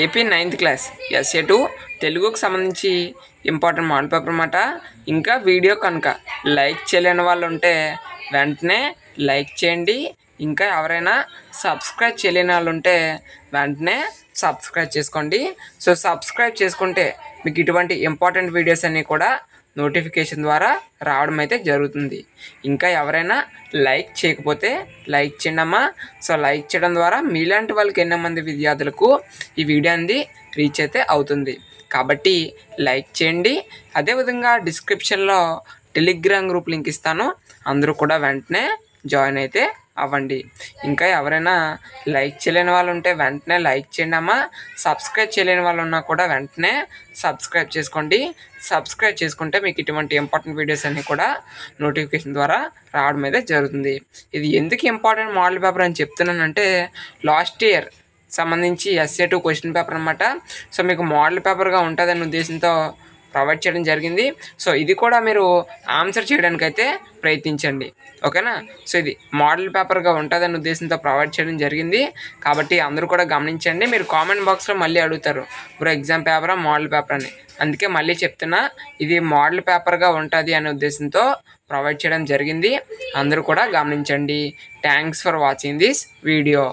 AP 9th class SA2 తెలుగుకు సంబంధించి important model paper అన్నమాట. ఇంకా వీడియో కనుక లైక్ చేయలేని వాళ్ళు ఉంటే వెంటనే లైక్ చేయండి. ఇంకా ఎవరైనా సబ్స్క్రైబ్ చేయలేని వాళ్ళు ఉంటే వెంటనే సబ్స్క్రైబ్ చేసుకోండి. సో సబ్స్క్రైబ్ చేసుకుంటే మీకు ఇటువంటి ఇంపార్టెంట్ వీడియోస్ అన్నీ కూడా నోటిఫికేషన్ ద్వారా రావడం అయితే జరుగుతుంది. ఇంకా ఎవరైనా లైక్ చేయకపోతే లైక్ చేయండి అమ్మా. సో లైక్ చేయడం ద్వారా మీలాంటి వాళ్ళకి ఎన్నో మంది విద్యార్థులకు ఈ వీడియో అనేది రీచ్ అయితే అవుతుంది. కాబట్టి లైక్ చేయండి. అదేవిధంగా డిస్క్రిప్షన్లో టెలిగ్రామ్ గ్రూప్ లింక్ ఇస్తాను, అందరూ కూడా వెంటనే జాయిన్ అయితే అవ్వండి. ఇంకా ఎవరైనా లైక్ చేయలేని వాళ్ళు ఉంటే వెంటనే లైక్ చేయండి అమ్మా. సబ్స్క్రైబ్ చేయలేని వాళ్ళు ఉన్నా కూడా వెంటనే సబ్స్క్రైబ్ చేసుకోండి. సబ్స్క్రైబ్ చేసుకుంటే మీకు ఇటువంటి ఇంపార్టెంట్ వీడియోస్ అన్నీ కూడా నోటిఫికేషన్ ద్వారా రావడం అయితే జరుగుతుంది. ఇది ఎందుకు ఇంపార్టెంట్ మోడల్ పేపర్ అని చెప్తున్నానంటే లాస్ట్ ఇయర్ సంబంధించి SA2 క్వశ్చన్ పేపర్ అనమాట. సో మీకు మోడల్ పేపర్గా ఉంటుందనే ఉద్దేశంతో ప్రొవైడ్ చేయడం జరిగింది. సో ఇది కూడా మీరు ఆన్సర్ చేయడానికైతే ప్రయత్నించండి, ఓకేనా. సో ఇది మోడల్ పేపర్గా ఉంటుందనే ఉద్దేశంతో ప్రొవైడ్ చేయడం జరిగింది. కాబట్టి అందరూ కూడా గమనించండి. మీరు కామెంట్ బాక్స్లో మళ్ళీ అడుగుతారు, బ్రో ఎగ్జామ్ పేపరా మోడల్ పేపర్ అని. అందుకే మళ్ళీ చెప్తున్నా, ఇది మోడల్ పేపర్గా ఉంటుంది అనే ఉద్దేశంతో ప్రొవైడ్ చేయడం జరిగింది. అందరూ కూడా గమనించండి. Thanks for watching this video.